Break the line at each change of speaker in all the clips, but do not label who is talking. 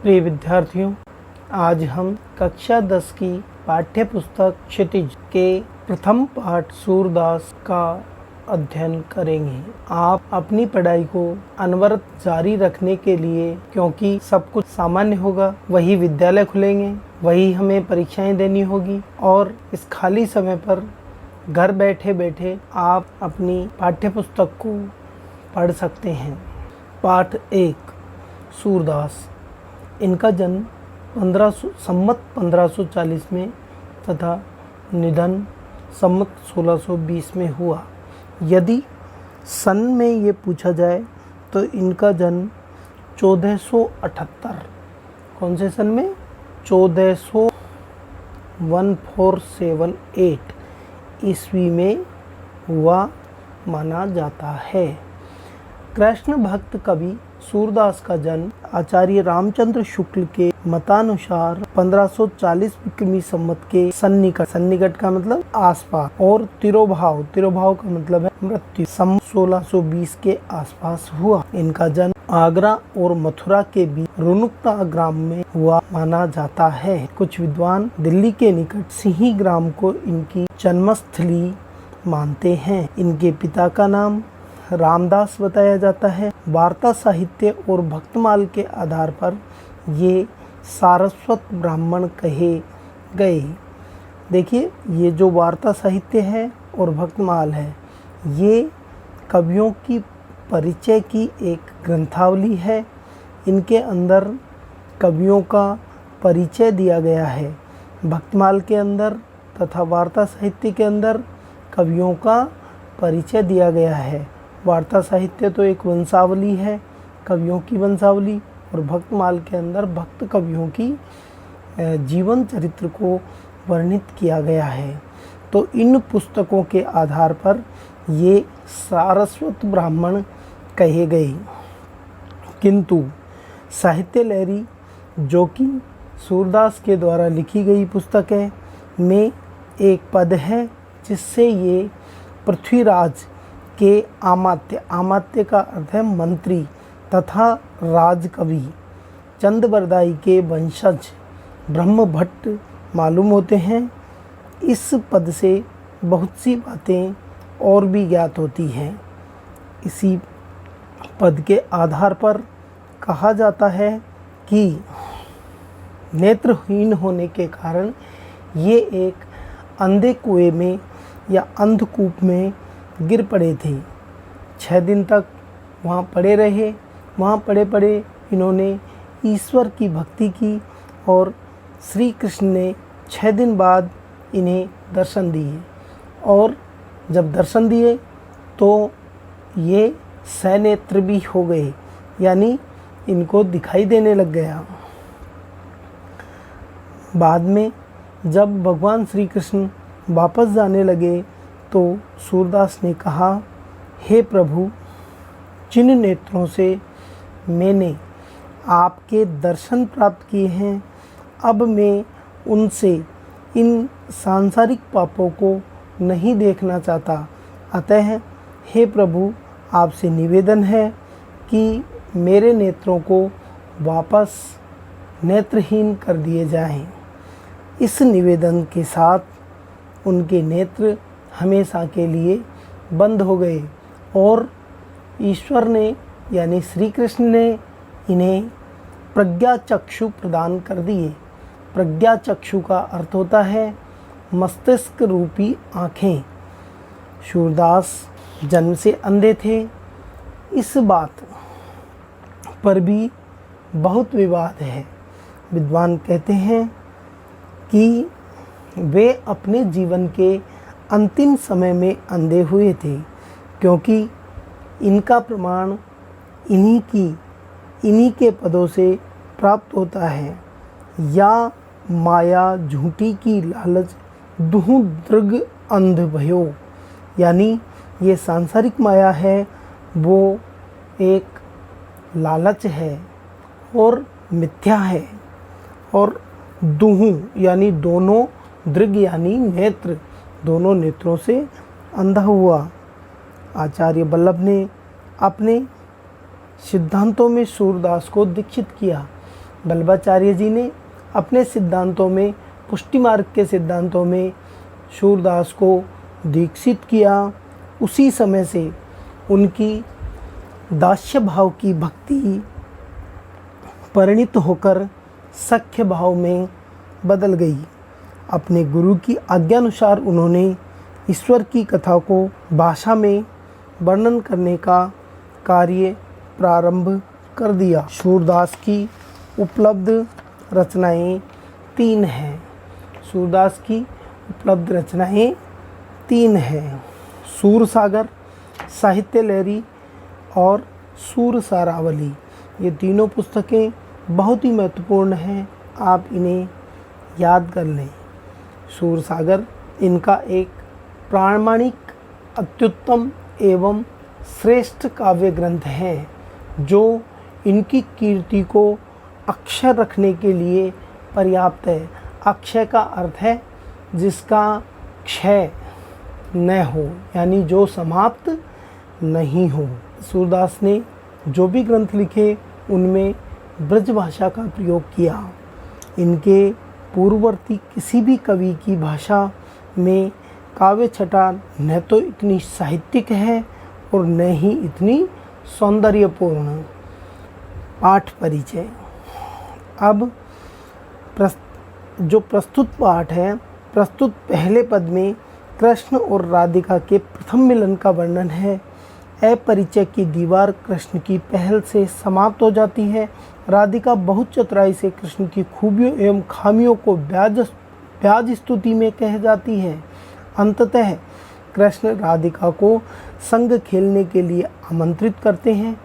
प्रिय विद्यार्थियों, आज हम कक्षा 10 की पाठ्य पुस्तक क्षितिज के प्रथम पाठ सूरदास का अध्ययन करेंगे। आप अपनी पढ़ाई को अनवरत जारी रखने के लिए, क्योंकि सब कुछ सामान्य होगा, वही विद्यालय खुलेंगे, वही हमें परीक्षाएं देनी होगी और इस खाली समय पर घर बैठे बैठे आप अपनी पाठ्य पुस्तक को पढ़ सकते हैं। पाठ 1 सूरदास। इनका जन्म संमत 1540 में तथा निधन संमत 1620 में हुआ। यदि सन में ये पूछा जाए तो इनका जन्म 1478 कौन से सन में 1478 ईस्वी में हुआ माना जाता है। कृष्ण भक्त कवि सूरदास का जन्म आचार्य रामचंद्र शुक्ल के मतानुसार 1540 विक्रमी संवत के सन्निकट का मतलब आसपास और तिरोभाव का मतलब है मृत्यु 1620 के आसपास हुआ। इनका जन्म आगरा और मथुरा के बीच रुनुकता ग्राम में हुआ माना जाता है। कुछ विद्वान दिल्ली के निकट सिंही ग्राम को इनकी जन्मस्थली मानते हैं। इनके पिता का नाम रामदास बताया जाता है। वार्ता साहित्य और भक्तमाल के आधार पर ये सारस्वत ब्राह्मण कहे गए। देखिए, ये जो वार्ता साहित्य है और भक्तमाल है, ये कवियों की परिचय की एक ग्रंथावली है। इनके अंदर कवियों का परिचय दिया गया है। भक्तमाल के अंदर तथा वार्ता साहित्य के अंदर कवियों का परिचय दिया गया है। वार्ता साहित्य तो एक वंशावली है, कवियों की वंशावली, और भक्तमाल के अंदर भक्त कवियों की जीवन चरित्र को वर्णित किया गया है। तो इन पुस्तकों के आधार पर ये सारस्वत ब्राह्मण कहे गए। किंतु साहित्य लहरी, जो कि सूरदास के द्वारा लिखी गई पुस्तक है, में एक पद है जिससे ये पृथ्वीराज के आमात्य का अर्थ है मंत्री तथा राजकवि चंदबरदाई के वंशज ब्रह्मभट्ट मालूम होते हैं। इस पद से बहुत सी बातें और भी ज्ञात होती हैं। इसी पद के आधार पर कहा जाता है कि नेत्रहीन होने के कारण ये एक अंधे कुएं में या अंधकूप में गिर पड़े थे। 6 दिन तक वहाँ पड़े रहे। वहाँ पड़े इन्होंने ईश्वर की भक्ति की और श्री कृष्ण ने 6 दिन बाद इन्हें दर्शन दिए, और जब दर्शन दिए तो ये सनेत्र भी हो गए, यानी इनको दिखाई देने लग गया। बाद में जब भगवान श्री कृष्ण वापस जाने लगे तो सूरदास ने कहा, हे प्रभु, जिन नेत्रों से मैंने आपके दर्शन प्राप्त किए हैं, अब मैं उनसे इन सांसारिक पापों को नहीं देखना चाहता। अतः हे प्रभु, आपसे निवेदन है कि मेरे नेत्रों को वापस नेत्रहीन कर दिए जाएं। इस निवेदन के साथ उनके नेत्र हमेशा के लिए बंद हो गए और ईश्वर ने, यानी श्री कृष्ण ने, इन्हें प्रज्ञा चक्षु प्रदान कर दिए। प्रज्ञा चक्षु का अर्थ होता है मस्तिष्क रूपी आँखें। सूरदास जन्म से अंधे थे। इस बात पर भी बहुत विवाद है। विद्वान कहते हैं कि वे अपने जीवन के अंतिम समय में अंधे हुए थे, क्योंकि इनका प्रमाण इन्हीं के पदों से प्राप्त होता है। या माया झूठी की लालच दुहु दृग अंध भयो, यानी ये सांसारिक माया है, वो एक लालच है और मिथ्या है। और दुहु यानी दोनों, दृग यानी नेत्र, दोनों नेत्रों से अंधा हुआ। आचार्य वल्लभ ने अपने सिद्धांतों में सूरदास को दीक्षित किया। वल्लभाचार्य जी ने अपने सिद्धांतों में, पुष्टि मार्ग के सिद्धांतों में सूरदास को दीक्षित किया। उसी समय से उनकी दास्य भाव की भक्ति परिणित होकर सख्य भाव में बदल गई। अपने गुरु की आज्ञानुसार उन्होंने ईश्वर की कथा को भाषा में वर्णन करने का कार्य प्रारंभ कर दिया। सूरदास की उपलब्ध रचनाएं 3 हैं। सूरदास की उपलब्ध रचनाएं 3 हैं। सूरसागर, साहित्य लहरी और सूरसारावली। ये तीनों पुस्तकें बहुत ही महत्वपूर्ण हैं, आप इन्हें याद कर लें। सूरसागर इनका एक प्रामाणिक, अत्युत्तम एवं श्रेष्ठ काव्य ग्रंथ है, जो इनकी कीर्ति को अक्षय रखने के लिए पर्याप्त है। अक्षय का अर्थ है जिसका क्षय न हो, यानी जो समाप्त नहीं हो। सूरदास ने जो भी ग्रंथ लिखे उनमें ब्रज भाषा का प्रयोग किया। इनके पूर्ववर्ती किसी भी कवि की भाषा में काव्य छटा न तो इतनी साहित्यिक है और न ही इतनी सौंदर्यपूर्ण। पाठ परिचय। अब जो प्रस्तुत पाठ है, प्रस्तुत पहले पद में कृष्ण और राधिका के प्रथम मिलन का वर्णन है। अपरिचय की दीवार कृष्ण की पहल से समाप्त हो जाती है। राधिका बहुत चतुराई से कृष्ण की खूबियों एवं खामियों को ब्याज स्तुति में कह जाती है। अंततः कृष्ण राधिका को संग खेलने के लिए आमंत्रित करते हैं।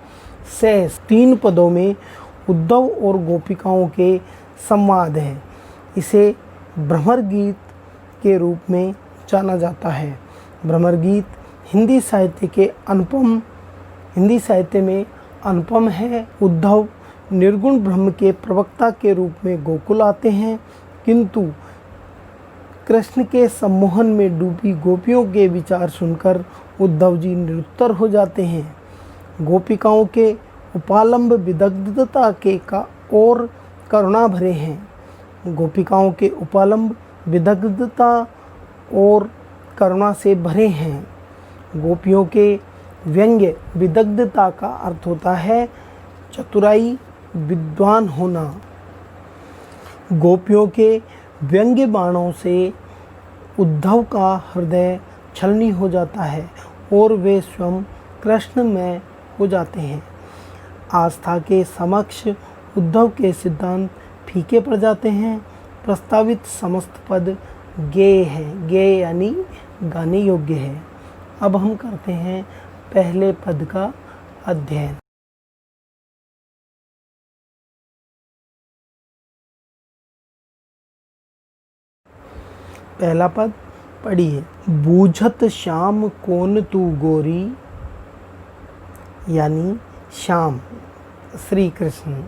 शेष 3 पदों में उद्धव और गोपिकाओं के संवाद है। इसे भ्रमर गीत के रूप में जाना जाता है। भ्रमर गीत हिंदी साहित्य में अनुपम है। उद्धव निर्गुण ब्रह्म के प्रवक्ता के रूप में गोकुल आते हैं, किंतु कृष्ण के सम्मोहन में डूबी गोपियों के विचार सुनकर उद्धव जी निरुत्तर हो जाते हैं। गोपिकाओं के उपालंब विदग्धता के का और करुणा भरे हैं। गोपिकाओं के उपालंब विदग्धता और करुणा से भरे हैं। गोपियों के व्यंग्य विदग्धता का अर्थ होता है चतुराई, विद्वान होना। गोपियों के व्यंग्य बाणों से उद्धव का हृदय छलनी हो जाता है और वे स्वयं कृष्णमय हो जाते हैं। आस्था के समक्ष उद्धव के सिद्धांत फीके पड़ जाते हैं। प्रस्तावित समस्त पद गेय हैं। गेय यानी गाने योग्य है। अब हम करते हैं पहले पद का अध्ययन। पहला पद पढ़िए। बूझत श्याम कौन तू गोरी, यानी श्याम श्री कृष्ण,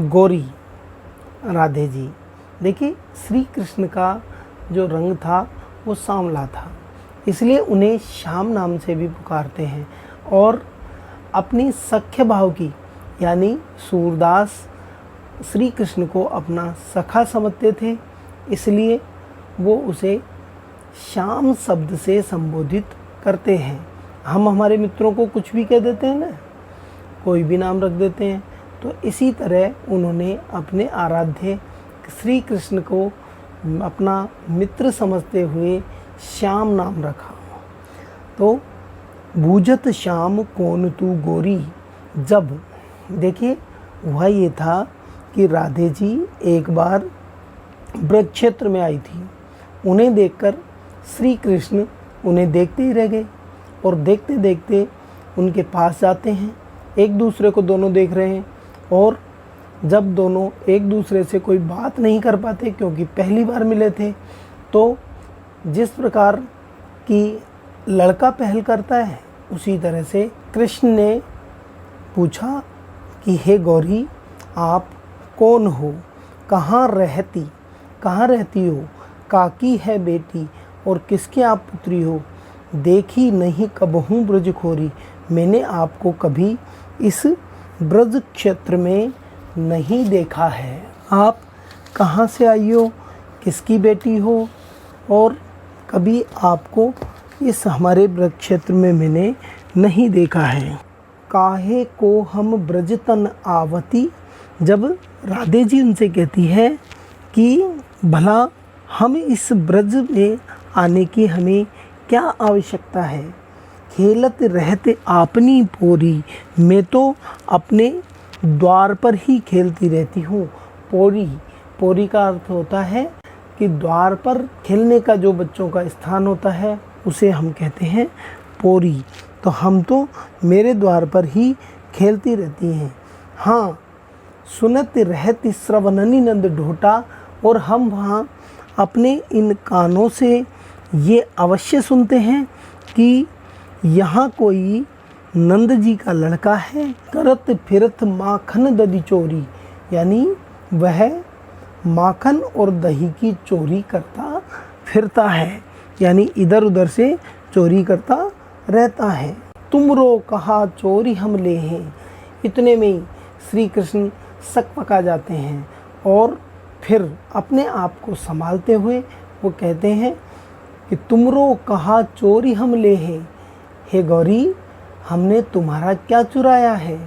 गोरी राधे जी। देखिए, श्री कृष्ण का जो रंग था वो सांवला था, इसलिए उन्हें श्याम नाम से भी पुकारते हैं। और अपनी सख्य भाव की, यानी सूरदास श्री कृष्ण को अपना सखा समझते थे, इसलिए वो उसे श्याम शब्द से संबोधित करते हैं। हम हमारे मित्रों को कुछ भी कह देते हैं ना, कोई भी नाम रख देते हैं, तो इसी तरह उन्होंने अपने आराध्य श्री कृष्ण को अपना मित्र समझते हुए श्याम नाम रखा। तो बूझत श्याम कौन तू गोरी। जब देखिए, वह ये था कि राधे जी एक बार ब्रज क्षेत्र में आई थी। उन्हें देखकर श्री कृष्ण उन्हें देखते ही रह गए और देखते देखते उनके पास जाते हैं। एक दूसरे को दोनों देख रहे हैं, और जब दोनों एक दूसरे से कोई बात नहीं कर पाते क्योंकि पहली बार मिले थे, तो जिस प्रकार की लड़का पहल करता है उसी तरह से कृष्ण ने पूछा कि हे गौरी, आप कौन हो, कहाँ रहती हो, काकी है बेटी और किसके आप पुत्री हो, देखी नहीं कबहूँ ब्रज खोरी। मैंने आपको कभी इस ब्रज क्षेत्र में नहीं देखा है। आप कहाँ से आई हो, किसकी बेटी हो, और कभी आपको इस हमारे ब्रज क्षेत्र में मैंने नहीं देखा है। काहे को हम ब्रज तन आवती, जब राधे जी उनसे कहती है कि भला हम इस ब्रज में आने की हमें क्या आवश्यकता है। खेलत रहते आपनी पोरी, मैं तो अपने द्वार पर ही खेलती रहती हूँ। पोरी, पोरी का अर्थ होता है कि द्वार पर खेलने का जो बच्चों का स्थान होता है उसे हम कहते हैं पोरी। तो हम तो मेरे द्वार पर ही खेलती रहती हैं। हाँ, सुनत रहती श्रवणनी नंद ढोटा, और हम वहाँ अपने इन कानों से ये अवश्य सुनते हैं कि यहाँ कोई नंद जी का लड़का है। करत फिरत माखन दधी चोरी, यानी वह माखन और दही की चोरी करता फिरता है, यानी इधर उधर से चोरी करता रहता है। तुमरो कहा चोरी हम ले हैं। इतने में श्री कृष्ण सक पका जाते हैं और फिर अपने आप को संभालते हुए वो कहते हैं कि तुमरो कहा चोरी हम ले हैं। हे गौरी, हमने तुम्हारा क्या चुराया है?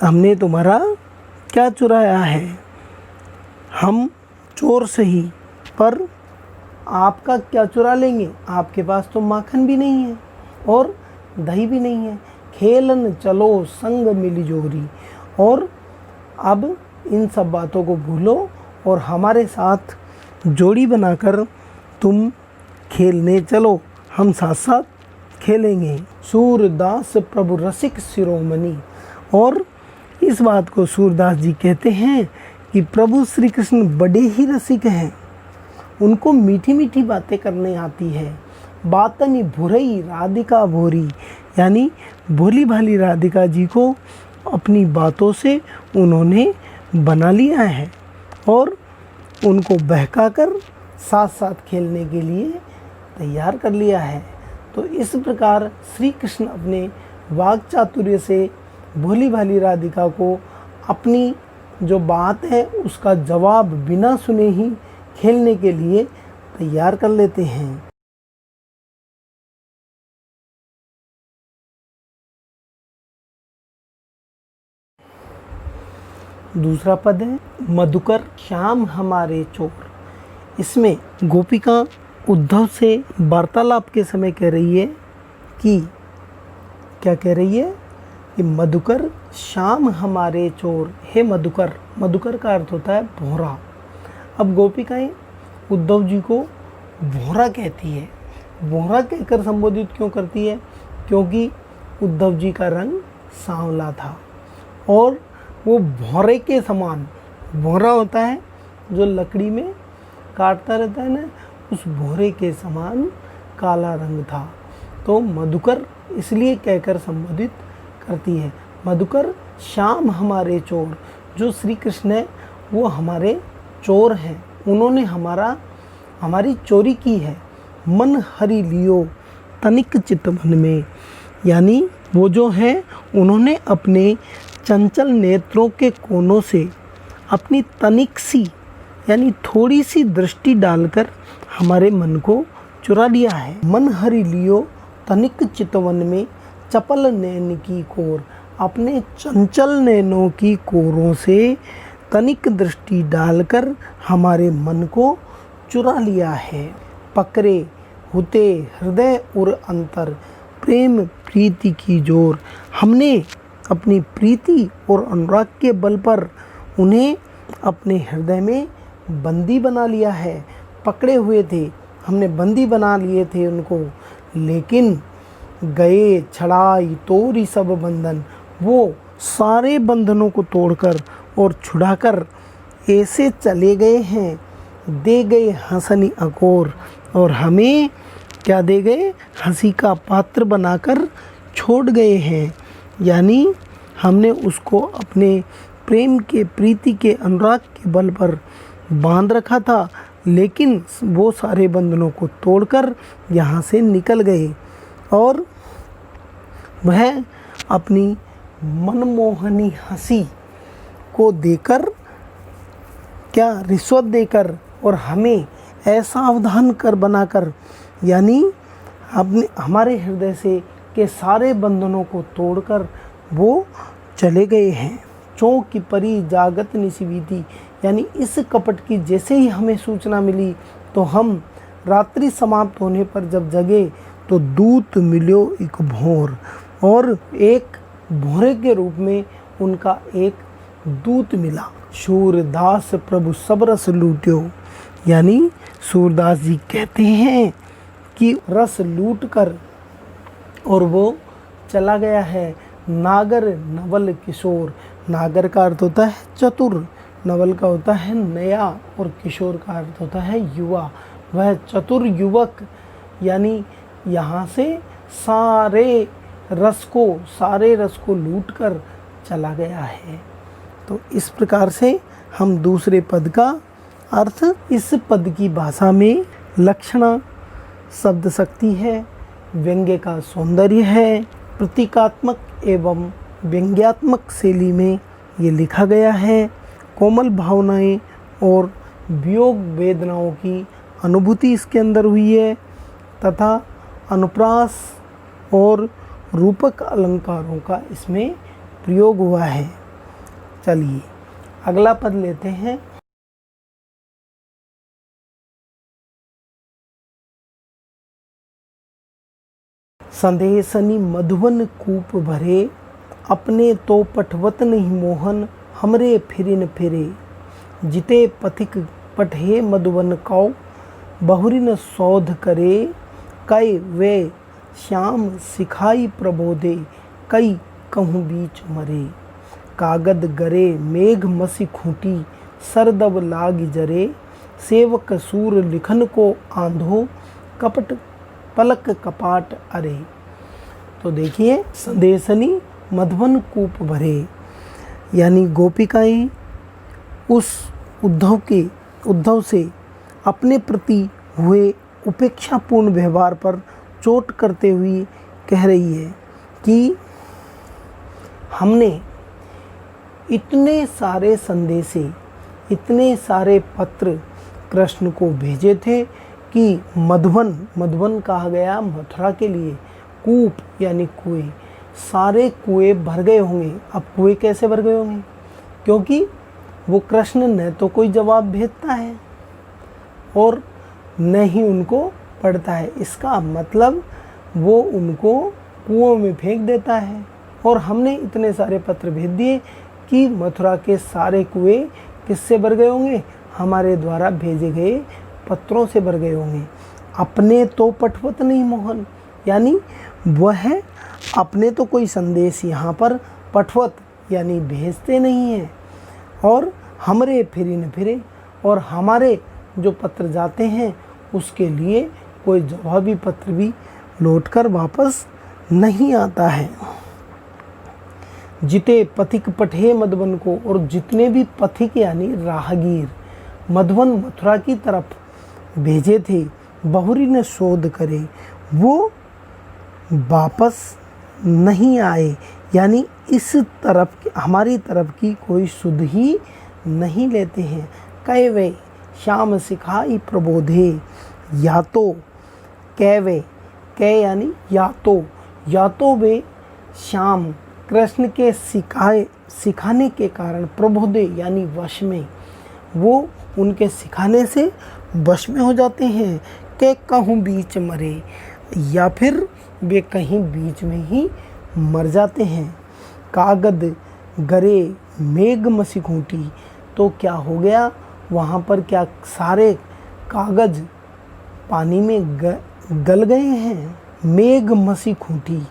हमने तुम्हारा क्या चुराया है? हम चोर सही, पर आपका क्या चुरा लेंगे? आपके पास तो माखन भी नहीं है और दही भी नहीं है। खेलन चलो संग मिली जोरी, और अब इन सब बातों को भूलो और हमारे साथ जोड़ी बनाकर तुम खेलने चलो, हम साथ साथ खेलेंगे। सूरदास प्रभु रसिक शिरोमणि, और इस बात को सूरदास जी कहते हैं कि प्रभु श्री कृष्ण बड़े ही रसिक हैं। उनको मीठी मीठी बातें करने आती है। बातनी भुरई राधिका भोरी, यानी भोली भाली राधिका जी को अपनी बातों से उन्होंने बना लिया है और उनको बहकाकर साथ साथ खेलने के लिए तैयार कर लिया है। तो इस प्रकार श्री कृष्ण अपने वाक चातुर्य से भोली भाली राधिका को अपनी जो बात है उसका जवाब बिना सुने ही खेलने के लिए तैयार कर लेते हैं। दूसरा पद है मधुकर श्याम हमारे चोर। इसमें गोपिका उद्धव से वार्तालाप के समय कह रही है कि क्या कह रही है कि मधुकर श्याम हमारे चोर। हे मधुकर, मधुकर का अर्थ होता है भौरा। अब गोपिकाएं उद्धव जी को भौरा कहती है। भौरा कहकर संबोधित क्यों करती है? क्योंकि उद्धव जी का रंग सांवला था और वो भौरे के समान, भौरा होता है जो लकड़ी में काटता रहता है ना, उस भौरे के समान काला रंग था। तो मधुकर इसलिए कहकर संबोधित करती है। मधुकर श्याम हमारे चोर, जो श्री कृष्ण है वो हमारे चोर हैं, उन्होंने हमारी चोरी की है। मन हरि लियो तनिक चित्त मन में, यानी वो जो है उन्होंने अपने चंचल नेत्रों के कोनों से अपनी तनिक सी यानी थोड़ी सी दृष्टि डालकर हमारे मन को चुरा लिया है। मन हरि लियो तनिक चितवन में चपल नैन की कोर, अपने चंचल नैनों की कोरों से तनिक दृष्टि डालकर हमारे मन को चुरा लिया है। पकड़े होते हृदय और अंतर प्रेम प्रीति की जोर, हमने अपनी प्रीति और अनुराग के बल पर उन्हें अपने हृदय में बंदी बना लिया है। पकड़े हुए थे, हमने बंदी बना लिए थे उनको, लेकिन गए छड़ाई तोरी सब बंधन, वो सारे बंधनों को तोड़कर और छुड़ाकर ऐसे चले गए हैं। दे गए हंसनी अकोर, और हमें क्या दे गए? हंसी का पात्र बनाकर छोड़ गए हैं। यानी हमने उसको अपने प्रेम के प्रीति के अनुराग के बल पर बांध रखा था, लेकिन वो सारे बंधनों को तोड़कर यहाँ से निकल गए और वह अपनी मनमोहनी हंसी को देकर, क्या रिश्वत देकर और हमें असावधान कर बनाकर, यानी अपने हमारे हृदय से के सारे बंधनों को तोड़कर वो चले गए हैं। चौंक की परी जागत निशिवीति, यानी इस कपट की जैसे ही हमें सूचना मिली तो हम रात्रि समाप्त होने पर जब जगे तो दूत मिलो एक भोर, और एक भोरे के रूप में उनका एक दूत मिला। सूरदास प्रभु सब रस लूट्यो, यानी सूरदास जी कहते हैं कि रस लूट कर और वो चला गया है। नागर नवल किशोर, नागर का अर्थ होता है चतुर, नवल का होता है नया और किशोर का अर्थ होता है युवा। वह चतुर युवक यानी यहाँ से सारे रस को लूट कर चला गया है। तो इस प्रकार से हम दूसरे पद का अर्थ, इस पद की भाषा में लक्षणा शब्द शक्ति है, व्यंग्य का सौंदर्य है, प्रतीकात्मक एवं व्यंग्यात्मक शैली में ये लिखा गया है। कोमल भावनाएं और वियोग वेदनाओं की अनुभूति इसके अंदर हुई है तथा अनुप्रास और रूपक अलंकारों का इसमें प्रयोग हुआ है। चलिए अगला पद लेते हैं। संदेशनी मधुवन कूप भरे, अपने तो पठवत नहीं मोहन, हमरे फिरिन फिरे, जिते पथिक पठे मधुवन कौ, बहुरिन शोध करे, कई वे श्याम सिखाई प्रबोधे, कई कहूँ बीच मरे, कागद गरे मेघ मसी खूंटी, सरदब लाग जरे, सेवक सूर लिखन को आंधो, कपट पलक कपाट अरे। तो देखिए, संदेशनी मधुवन कूप भरे, यानी गोपिकाएं उस उद्धव से अपने प्रति हुए उपेक्षापूर्ण व्यवहार पर चोट करते हुए कह रही है कि हमने इतने सारे संदेशे, इतने सारे पत्र कृष्ण को भेजे थे कि मधुवन कहा गया मथुरा के लिए, कूप यानी कुएं, सारे कुएं भर गए होंगे। अब कुएं कैसे भर गए होंगे? क्योंकि वो कृष्ण न तो कोई जवाब भेजता है और न ही उनको पढ़ता है। इसका मतलब वो उनको कुओं में फेंक देता है। और हमने इतने सारे पत्र भेज दिए कि मथुरा के सारे कुएं किससे भर गए होंगे? हमारे द्वारा भेजे गए पत्रों से भर गए होंगे। अपने तो पठवत नहीं मोहन, यानी वह अपने तो कोई संदेश यहाँ पर पठवत यानी भेजते नहीं हैं, और हमरे फिरी न फिरे, और हमारे जो पत्र जाते हैं उसके लिए कोई जवाबी पत्र भी लौटकर वापस नहीं आता है। जिते पथिक पठे मधुवन को, और जितने भी पथिक यानी राहगीर मधुवन मथुरा की तरफ भेजे थे, बहुरी ने शोध करे, वो वापस नहीं आए, यानी इस तरफ हमारी तरफ की कोई सुध ही नहीं लेते हैं। कह वे श्याम सिखाई प्रबोधे, या तो कह वे, कह यानी या तो वे श्याम कृष्ण के सिखाने के कारण, प्रबोधे यानी वश में, वो उनके सिखाने से वश में हो जाते हैं। के कहूँ बीच मरे, या फिर वे कहीं बीच में ही मर जाते हैं। कागद गरे मेघ मसी खूंटी, तो क्या हो गया वहाँ पर? क्या सारे कागज पानी में गल गए हैं? मेघ मसी खूंटी,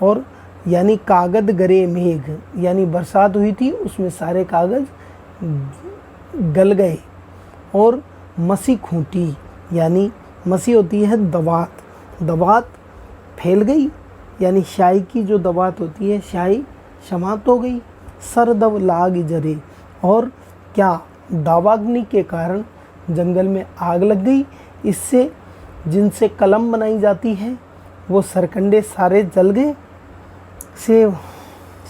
और यानी कागद गरे मेघ, यानी बरसात हुई थी उसमें सारे कागज गल गए। और मसी खूंटी, यानी मसी होती है दवात, दवात फैल गई, यानी स्याही की जो दवात होती है स्याही समाप्त हो गई। सरदब लाग जरे, और क्या दावाग्नि के कारण जंगल में आग लग गई, इससे जिनसे कलम बनाई जाती है वो सरकंडे सारे जल गए।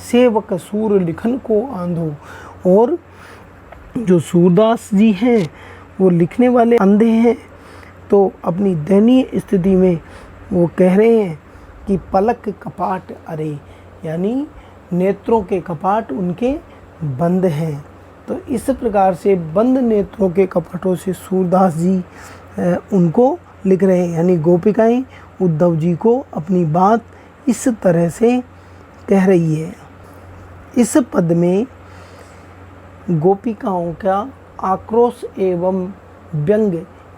सेवक सूर लिखन को आंधो, और जो सूरदास जी हैं वो लिखने वाले अंधे हैं, तो अपनी दयनीय स्थिति में वो कह रहे हैं कि पलक कपाट अरे, यानी नेत्रों के कपाट उनके बंद हैं। तो इस प्रकार से बंद नेत्रों के कपाटों से सूरदास जी उनको लिख रहे हैं, यानी गोपिकाएं उद्धव जी को अपनी बात इस तरह से कह रही है। इस पद में गोपिकाओं का आक्रोश एवं व्यंग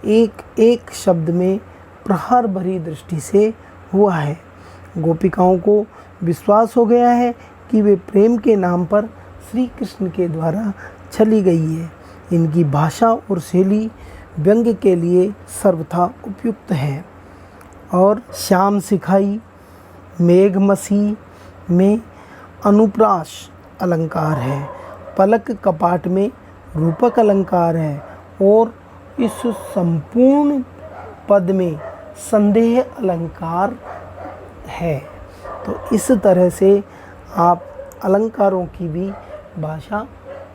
एक एक शब्द में प्रहार भरी दृष्टि से हुआ है। गोपिकाओं को विश्वास हो गया है कि वे प्रेम के नाम पर श्री कृष्ण के द्वारा छली गई है। इनकी भाषा और शैली व्यंग के लिए सर्वथा उपयुक्त है। और श्याम सिखाई मेघ मसी में अनुप्रास अलंकार है, पलक कपाट में रूपक अलंकार है और इस संपूर्ण पद में संदेह अलंकार है। तो इस तरह से आप अलंकारों की भी भाषा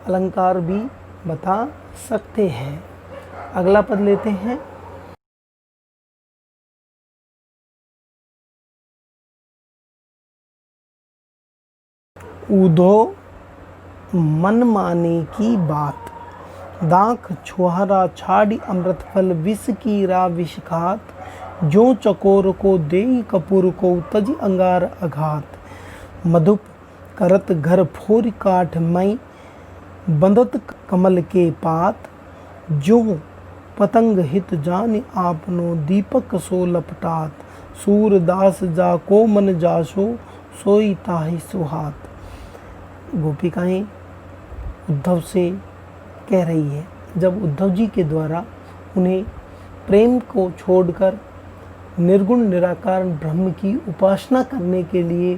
अलंकार भी बता सकते हैं। अगला पद लेते हैं। उधो मन माने की बात, दाख छुहारा छाड़ी अमृत फल, विष की रा विष खात, जो चकोर को देई कपूर को तज अंगार अघात, मधुप करत घर फोर काठ मई, बंदत कमल के पात, जो पतंग हित जान आपनो दीपक सो लपटात, सूरदास जा को मन जासो सोई ताहि सुहात। गोपिकाएं उद्धव से कह रही है, जब उद्धव जी के द्वारा उन्हें प्रेम को छोड़कर निर्गुण निराकार ब्रह्म की उपासना करने के लिए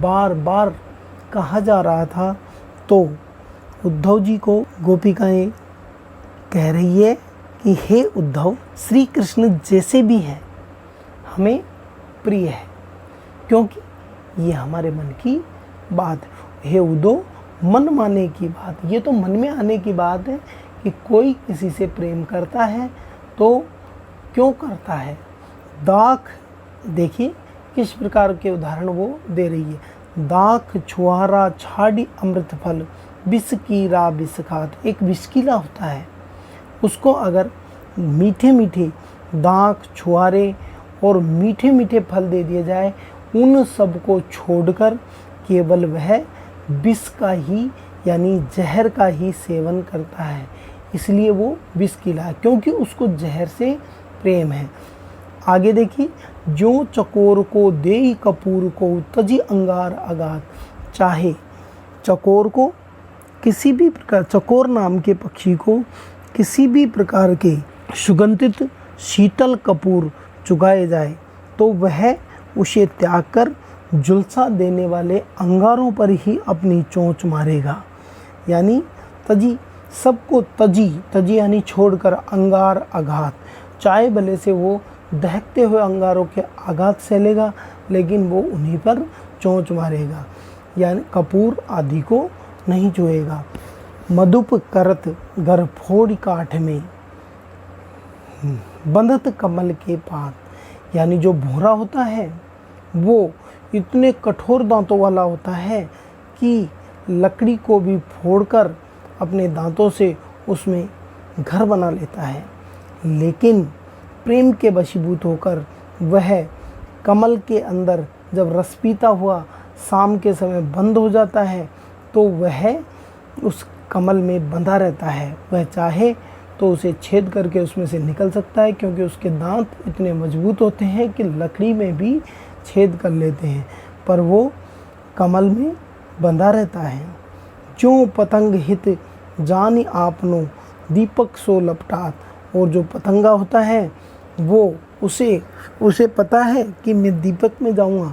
बार बार कहा जा रहा था, तो उद्धव जी को गोपिकाएं कह रही है कि हे उद्धव, श्री कृष्ण जैसे भी हैं हमें प्रिय है, क्योंकि ये हमारे मन की बात है। हे उद्धव, मन माने की बात, ये तो मन में आने की बात है कि कोई किसी से प्रेम करता है तो क्यों करता है। दाख, देखिए किस प्रकार के उदाहरण वो दे रही है। दाख छुहारा छाड़ी अमृत फल, विष की रा विष खात। एक विषकीला होता है, उसको अगर मीठे मीठे दाख छुहारे और मीठे मीठे फल दे दिए जाए, उन सब को छोड़कर केवल वह विष का ही यानी जहर का ही सेवन करता है, इसलिए वो विषकीला है, क्योंकि उसको जहर से प्रेम है। आगे देखिए, जो चकोर को देई कपूर को तजी अंगार अगात, चाहे चकोर को किसी भी प्रकार, चकोर नाम के पक्षी को किसी भी प्रकार के सुगंधित शीतल कपूर चुगाए जाए तो वह उसे त्याग कर झुलसा देने वाले अंगारों पर ही अपनी चोंच मारेगा। यानी तजी, सबको तजी यानी छोड़कर अंगार आघात, चाहे भले से वो दहकते हुए अंगारों के आघात सहलेगा, लेकिन वो उन्हीं पर चोंच मारेगा, यानी कपूर आदि को नहीं छुएगा। मधुप करत घर फोड़ काठ में, बंधत कमल के पात, यानी जो भूरा होता है वो इतने कठोर दांतों वाला होता है कि लकड़ी को भी फोड़कर अपने दांतों से उसमें घर बना लेता है, लेकिन प्रेम के वशीभूत होकर वह कमल के अंदर जब रस पीता हुआ शाम के समय बंद हो जाता है तो वह उस कमल में बंधा रहता है। वह चाहे तो उसे छेद करके उसमें से निकल सकता है, क्योंकि उसके दांत इतने मजबूत होते हैं कि लकड़ी में भी छेद कर लेते हैं, पर वो कमल में बंधा रहता है। जो पतंग हित जानी आपनो दीपक सो लपटात, और जो पतंगा होता है वो उसे पता है कि मैं दीपक में जाऊंगा,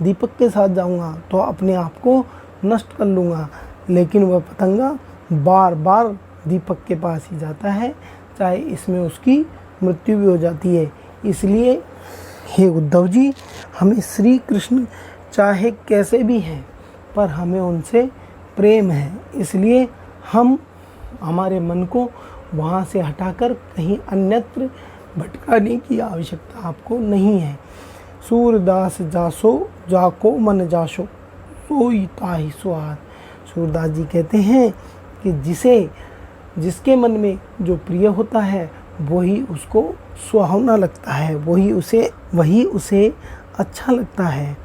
दीपक के साथ जाऊंगा तो अपने आप को नष्ट कर लूँगा, लेकिन वह पतंगा बार बार दीपक के पास ही जाता है, चाहे इसमें उसकी मृत्यु भी हो जाती है। इसलिए हे उद्धव जी, हमें श्री कृष्ण चाहे कैसे भी हैं पर हमें उनसे प्रेम है, इसलिए हम हमारे मन को वहाँ से हटाकर कहीं अन्यत्र भटकाने की आवश्यकता आपको नहीं है। सूरदास जासो जाको मन जासो सोई ताहि स्वाद। सूरदास जी कहते हैं कि जिसके मन में जो प्रिय होता है वही उसको सुहावना लगता है, वही उसे अच्छा लगता है।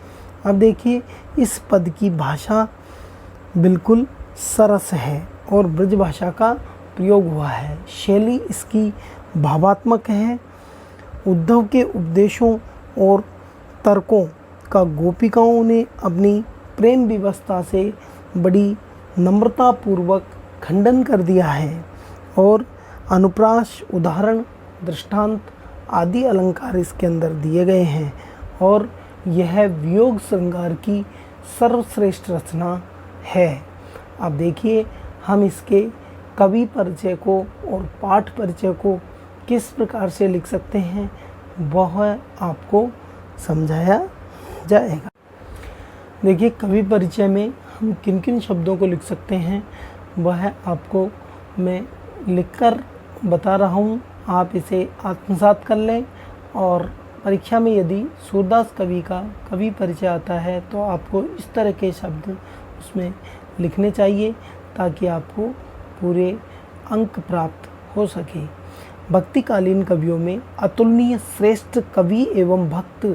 अब देखिए, इस पद की भाषा बिल्कुल सरस है और ब्रज भाषा का प्रयोग हुआ है। शैली इसकी भावात्मक है। उद्धव के उपदेशों और तर्कों का गोपिकाओं ने अपनी प्रेम विवस्था से बड़ी नम्रतापूर्वक खंडन कर दिया है और अनुप्रास, उदाहरण, दृष्टांत आदि अलंकार इसके अंदर दिए गए हैं और यह वियोग श्रृंगार की सर्वश्रेष्ठ रचना है। अब देखिए, हम इसके कवि परिचय को और पाठ परिचय को किस प्रकार से लिख सकते हैं वह आपको समझाया जाएगा। देखिए, कवि परिचय में हम किन किन शब्दों को लिख सकते हैं वह आपको मैं लिखकर बता रहा हूँ। आप इसे आत्मसात कर लें और परीक्षा में यदि सूरदास कवि का कवि परिचय आता है तो आपको इस तरह के शब्द उसमें लिखने चाहिए ताकि आपको पूरे अंक प्राप्त हो सके। भक्तिकालीन कवियों में अतुलनीय श्रेष्ठ कवि एवं भक्त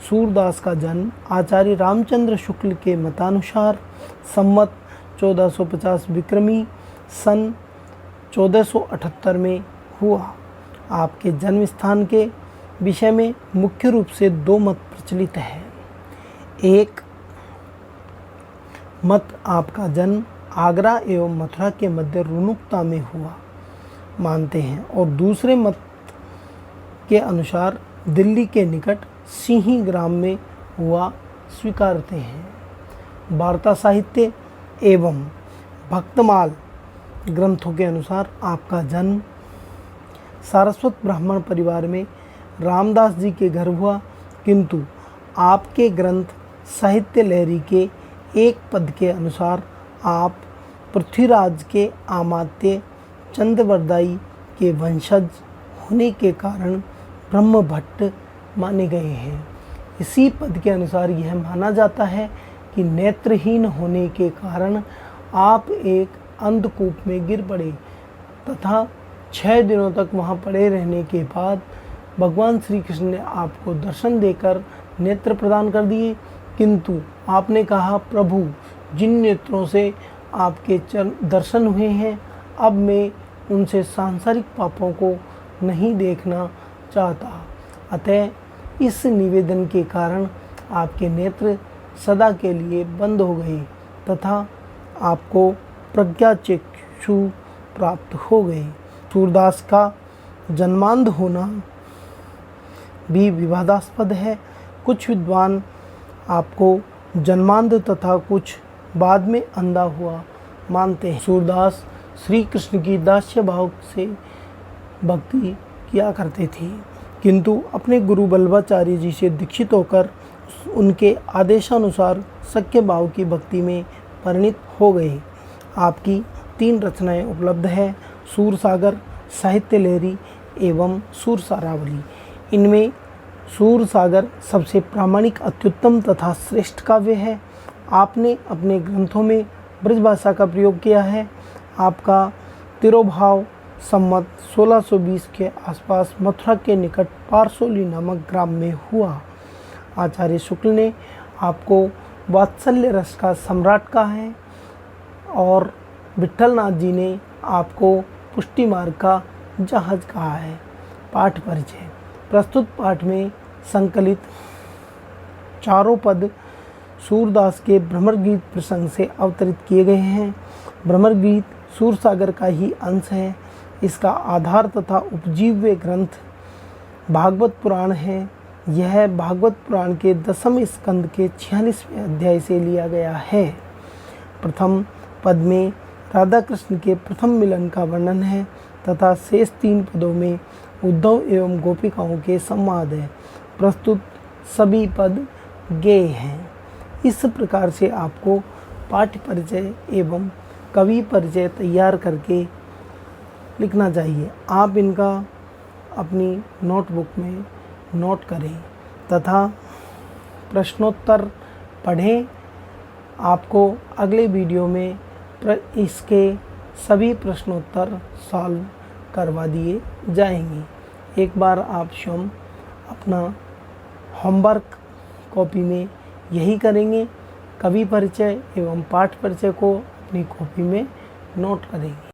सूरदास का जन्म आचार्य रामचंद्र शुक्ल के मतानुसार संवत 1450 विक्रमी सन 1478 में हुआ। आपके जन्म स्थान के विषय में मुख्य रूप से दो मत प्रचलित हैं। एक मत आपका जन्म आगरा एवं मथुरा के मध्य रुनुकता में हुआ मानते हैं और दूसरे मत के अनुसार दिल्ली के निकट सिंही ग्राम में हुआ स्वीकारते हैं। वार्ता साहित्य एवं भक्तमाल ग्रंथों के अनुसार आपका जन्म सारस्वत ब्राह्मण परिवार में रामदास जी के घर हुआ, किंतु आपके ग्रंथ साहित्य लहरी के एक पद के अनुसार आप पृथ्वीराज के आमात्य चंद्रवरदाई के वंशज होने के कारण ब्रह्म भट्ट माने गए हैं। इसी पद के अनुसार यह माना जाता है कि नेत्रहीन होने के कारण आप एक अंधकूप में गिर पड़े तथा 6 दिनों तक वहां पड़े रहने के बाद भगवान श्री कृष्ण ने आपको दर्शन देकर नेत्र प्रदान कर दिए, किंतु आपने कहा, प्रभु जिन नेत्रों से आपके दर्शन हुए हैं अब मैं उनसे सांसारिक पापों को नहीं देखना चाहता। अतः इस निवेदन के कारण आपके नेत्र सदा के लिए बंद हो गए तथा आपको प्रज्ञा चक्षु प्राप्त हो गए। सूरदास का जन्मांध होना भी विवादास्पद है। कुछ विद्वान आपको जन्मांध तथा कुछ बाद में अंधा हुआ मानते हैं। सूरदास श्री कृष्ण की दास्य भाव से भक्ति किया करते थे, किंतु अपने गुरु बल्लभाचार्य जी से दीक्षित होकर उनके आदेशानुसार सख्य भाव की भक्ति में परिणित हो गए। आपकी 3 रचनाएं उपलब्ध हैं, सूरसागर, साहित्य लहरी एवं सूरसारावली। इनमें सूरसागर सबसे प्रामाणिक, अत्युत्तम तथा श्रेष्ठ काव्य है। आपने अपने ग्रंथों में ब्रजभाषा का प्रयोग किया है। आपका तिरोभाव संवत 1620 के आसपास मथुरा के निकट पारसोली नामक ग्राम में हुआ। आचार्य शुक्ल ने आपको वात्सल्य रस का सम्राट कहा है और विट्ठलनाथ जी ने आपको पुष्टि मार्ग का जहाज कहा है। पाठ परिचय। प्रस्तुत पाठ में संकलित चारों पद सूरदास के भ्रमर गीत प्रसंग से अवतरित किए गए हैं। भ्रमर गीत सूरसागर का ही अंश है। इसका आधार तथा उपजीव्य ग्रंथ भागवत पुराण है। यह भागवत पुराण के 10वें स्कंद के 46वें अध्याय से लिया गया है। प्रथम पद में राधा कृष्ण के प्रथम मिलन का वर्णन है तथा शेष 3 पदों में उद्धव एवं गोपिकाओं के संवाद है। प्रस्तुत सभी पद गेय हैं। इस प्रकार से आपको पाठ्य परिचय एवं कवि परिचय तैयार करके लिखना चाहिए। आप इनका अपनी नोटबुक में नोट करें तथा प्रश्नोत्तर पढ़ें। आपको अगले वीडियो में इसके सभी प्रश्नोत्तर सॉल्व करवा दिए जाएंगे। एक बार आप स्वयं अपना होमवर्क कॉपी में यही करेंगे, कवि परिचय एवं पाठ परिचय को अपनी कॉपी में नोट करेंगे।